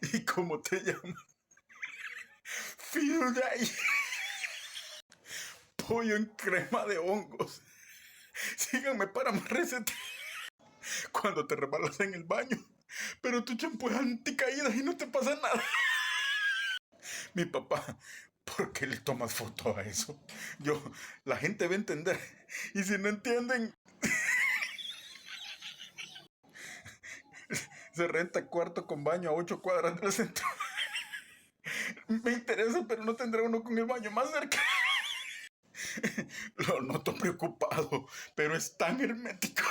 ¿Y cómo te llamas? Field Guy. Pollo en crema de hongos. Síganme para más recetas. Cuando te resbalas en el baño, pero tu champú es anticaídas y no te pasa nada. Mi papá, ¿por qué le tomas foto a eso? La gente va a entender. Y si no entienden, se renta cuarto con baño a 8 cuadras del centro. Me interesa, pero no tendrá uno con el baño más cerca. Lo noto preocupado, pero es tan hermético.